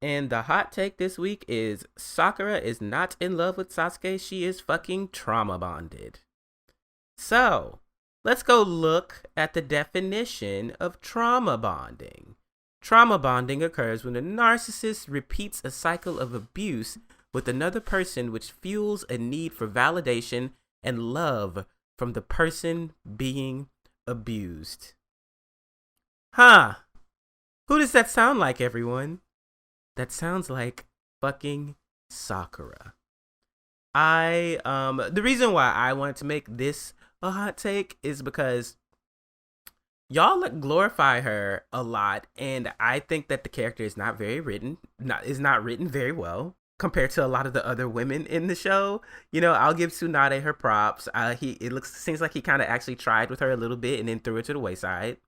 And the hot take this week is Sakura is not in love with Sasuke. She is fucking trauma bonded. So, let's go look at the definition of trauma bonding. Trauma bonding occurs when a narcissist repeats a cycle of abuse with another person, which fuels a need for validation and love from the person being abused. Huh. Who does that sound like, everyone? That sounds like fucking Sakura. The reason why I wanted to make this a hot take is because y'all glorify her a lot, and I think that the character is not written very well compared to a lot of the other women in the show. You know, I'll give Tsunade her props. Seems like he kind of actually tried with her a little bit and then threw it to the wayside.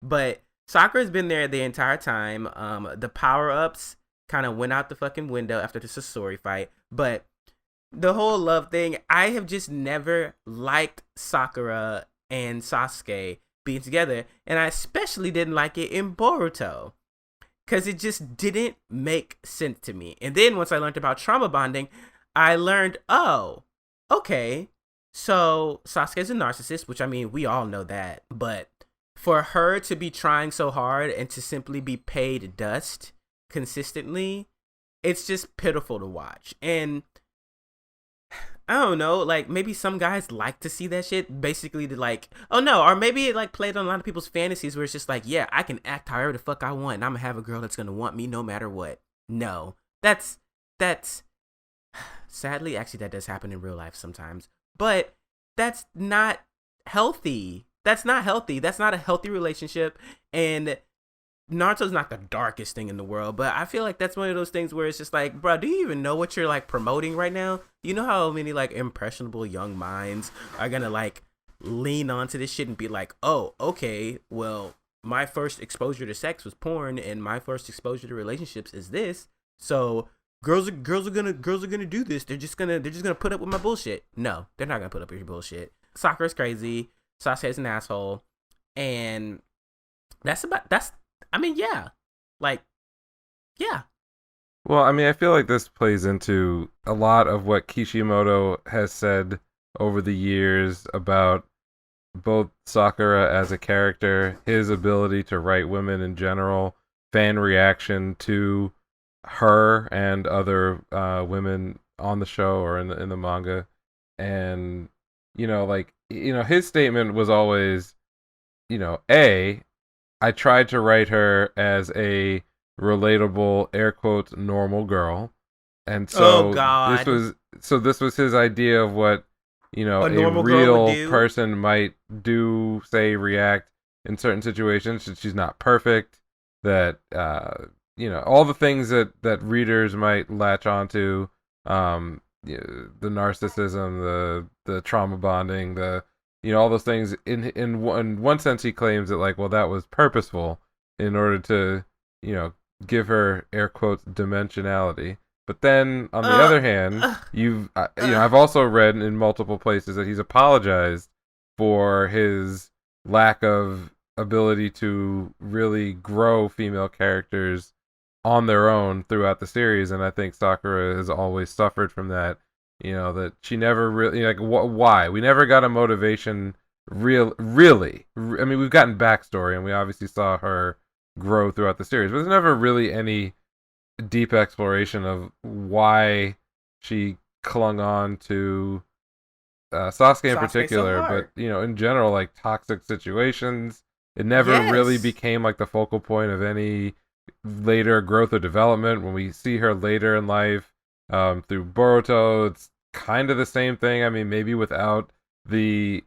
But Sakura's been there the entire time. The power-ups kind of went out the fucking window after the Sasori fight. But the whole love thing, I have just never liked Sakura and Sasuke being together. And I especially didn't like it in Boruto, because it just didn't make sense to me. And then once I learned about trauma bonding, I learned, oh, okay, so Sasuke's a narcissist, which, I mean, we all know that. But for her to be trying so hard and to simply be paid dust consistently, it's just pitiful to watch. And I don't know, like, maybe some guys like to see that shit, basically to like, oh no, or maybe it like played on a lot of people's fantasies where it's just like, yeah, I can act however the fuck I want and I'm gonna have a girl that's gonna want me no matter what. No, that's sadly, actually, that does happen in real life sometimes, but that's not healthy. That's not healthy. That's not a healthy relationship. And Naruto's not the darkest thing in the world, but I feel like that's one of those things where it's just like, bro, do you even know what you're like promoting right now? You know how many like impressionable young minds are gonna like lean onto this shit and be like, oh, okay, well, my first exposure to sex was porn and my first exposure to relationships is this. So girls are gonna do this. They're just gonna put up with my bullshit. No, they're not gonna put up with your bullshit. Sakura's crazy. Sasuke's an asshole. And I mean, yeah. Like, yeah. Well, I mean, I feel like this plays into a lot of what Kishimoto has said over the years about both Sakura as a character, his ability to write women in general, fan reaction to her and other women on the show or in the manga. And, his statement was always, I tried to write her as a relatable, air quotes, normal girl. And so this was his idea of what, a real person might do, say, react in certain situations. That she's not perfect, that all the things that readers might latch onto, the narcissism, the trauma bonding, all those things. In one sense, he claims that, like, well, that was purposeful in order to, give her, air quotes, dimensionality. But then, on the other hand, I've also read in multiple places that he's apologized for his lack of ability to really grow female characters on their own throughout the series, and I think Sakura has always suffered from that. That she never really, why? We never got a motivation, really. I mean, we've gotten backstory, and we obviously saw her grow throughout the series, but there's never really any deep exploration of why she clung on to Sasuke in particular, so but, in general, like, toxic situations. It never really became, like, the focal point of any later growth or development. When we see her later in life, through Boruto, it's kind of the same thing. I mean, maybe without the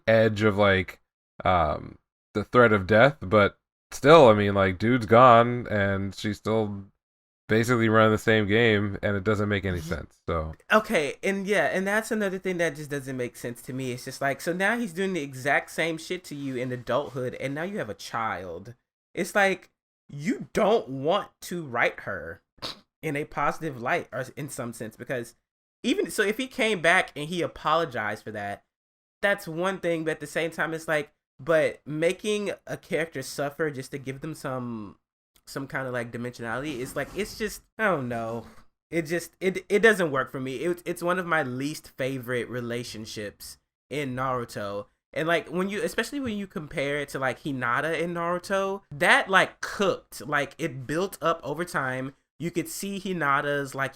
edge of like the threat of death, but still, I mean, like, dude's gone and she's still basically running the same game, and it doesn't make any sense. So okay, and that's another thing that just doesn't make sense to me. It's just like, so now he's doing the exact same shit to you in adulthood, and now you have a child. It's like, you don't want to write her in a positive light, or in some sense, because even so, if he came back and he apologized for that, that's one thing. But at the same time, it's like, but making a character suffer just to give them some some kind of like dimensionality. It's like it's just I don't know. It doesn't work for me. It's one of my least favorite relationships in Naruto. And like especially when you compare it to like Hinata in Naruto, that like cooked, like it built up over time. You could see Hinata's like,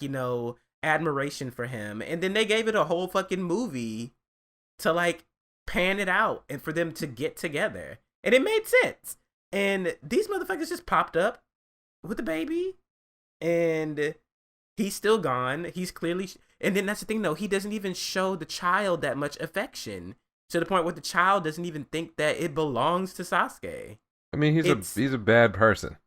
admiration for him. And then they gave it a whole fucking movie to like pan it out and for them to get together. And it made sense. And these motherfuckers just popped up with the baby and he's still gone. He's clearly, and then that's the thing though, he doesn't even show the child that much affection to the point where the child doesn't even think that it belongs to Sasuke. I mean, he's a bad person.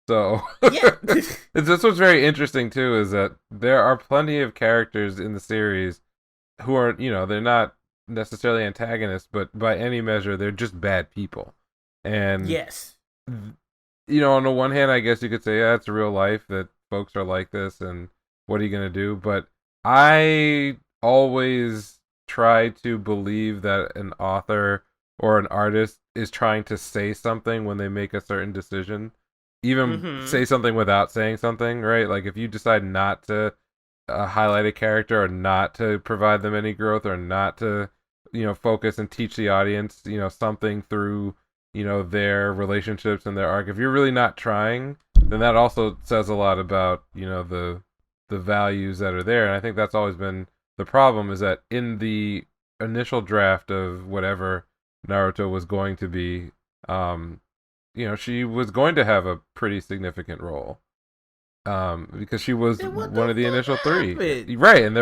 So yeah. This what's very interesting too is that there are plenty of characters in the series who are, they're not necessarily antagonists, but by any measure, they're just bad people. And yes, on the one hand, I guess you could say, yeah, it's real life that folks are like this, and what are you gonna do? But I always try to believe that an author or an artist is trying to say something when they make a certain decision. Even say something without saying something, right? Like if you decide not to highlight a character or not to provide them any growth or not to, focus and teach the audience, something through, their relationships and their arc. If you're really not trying, then that also says a lot about, the values that are there. And I think that's always been the problem is that in the initial draft of whatever Naruto was going to be, she was going to have a pretty significant role, because she was one of the initial three, right? And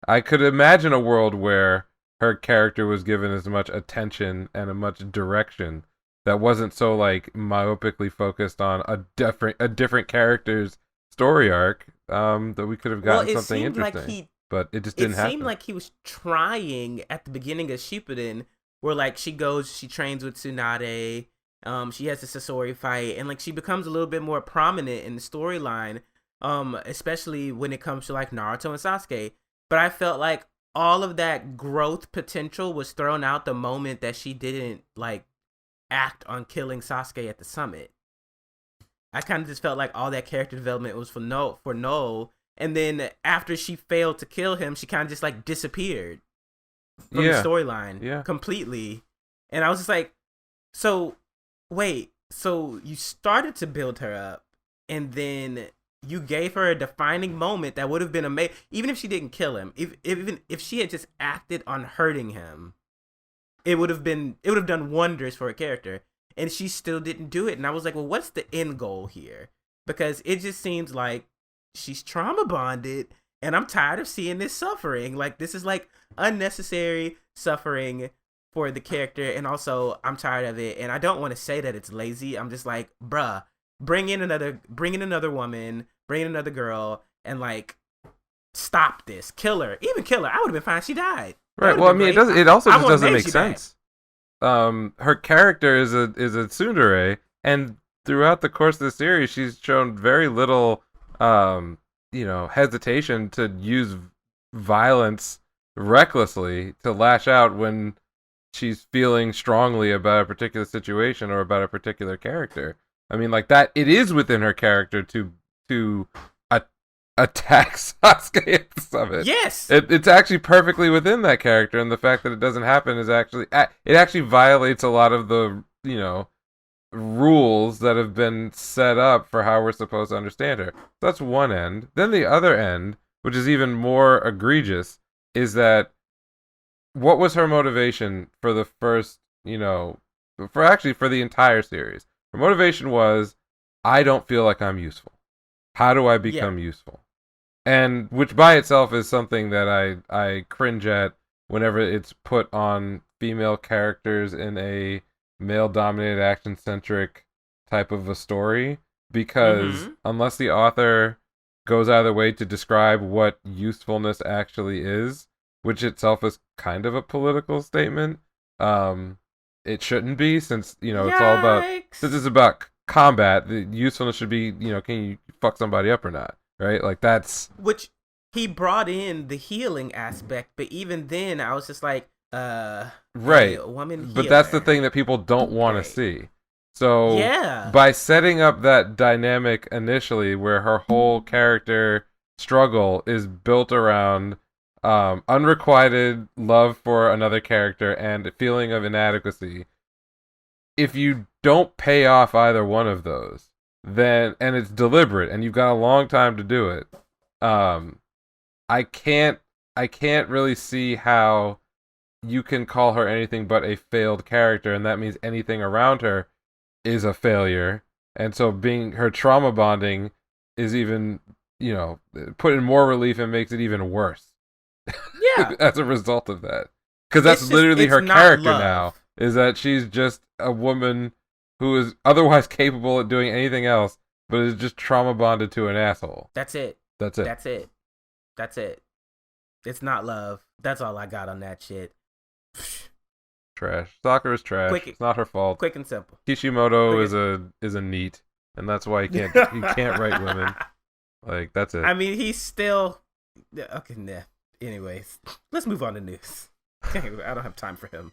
I could imagine a world where her character was given as much attention and a much direction that wasn't so like myopically focused on a different character's story arc, that we could have gotten something interesting. But it just didn't happen. It seemed like he was trying at the beginning of Shippuden, where like she trains with Tsunade. She has the Sasori fight, and like she becomes a little bit more prominent in the storyline, especially when it comes to like Naruto and Sasuke. But I felt like all of that growth potential was thrown out the moment that she didn't like act on killing Sasuke at the summit. I kind of just felt like all that character development was for no, and then after she failed to kill him, she kind of just like disappeared from the storyline completely. And I was just like, so wait, so you started to build her up, and then you gave her a defining moment that would have been amazing, even if she didn't kill him. Even if she had just acted on hurting him, it would have done wonders for her character. And she still didn't do it. And I was like, well, what's the end goal here? Because it just seems like she's trauma bonded, and I'm tired of seeing this suffering. Like this is like unnecessary suffering for the character, and also I'm tired of it. And I don't want to say that it's lazy. I'm just like, bruh, bring in another woman, bring in another girl, and like stop this. Kill her. Even kill her. I would have been fine if she died. Right. Well, I mean, it also just doesn't make sense. Her character is a tsundere, and throughout the course of the series, she's shown very little, hesitation to use violence recklessly to lash out when she's feeling strongly about a particular situation or about a particular character. I mean, like that, it is within her character to attack Sasuke at the summit. Yes, it's actually perfectly within that character, and the fact that it doesn't happen is actually violates a lot of the rules that have been set up for how we're supposed to understand her. That's one end. Then the other end, which is even more egregious, is that what was her motivation for the first, for the entire series? Her motivation was, I don't feel like I'm useful. How do I become useful? And which by itself is something that I cringe at whenever it's put on female characters in a male-dominated, action-centric type of a story. Because unless the author goes out of their way to describe what usefulness actually is, which itself is kind of a political statement, it shouldn't be, since it's all about, since it's about combat, the usefulness should be, can you fuck somebody up or not, right? Like that's which he brought in the healing aspect, but even then I was just like, right, a woman healer. But that's the thing that people don't want to see. So yeah, by setting up that dynamic initially, where her whole character struggle is built around unrequited love for another character and a feeling of inadequacy, if you don't pay off either one of those, then and it's deliberate and you've got a long time to do it, I can't really see how you can call her anything but a failed character, and that means anything around her is a failure. And so being her trauma bonding is even, put in more relief and makes it even worse. Yeah. As a result of that. Because that's literally her character love. now, is that she's just a woman who is otherwise capable of doing anything else, but is just trauma bonded to an asshole. That's it. That's it. That's it. That's it. It's not love. That's all I got on that shit. Trash. Sakura's trash. It's not her fault. Quick and simple. Kishimoto is a neat, and that's why he can't write women. Like, that's it. I mean, he's still okay. Nah. Anyways, let's move on to news. I don't have time for him.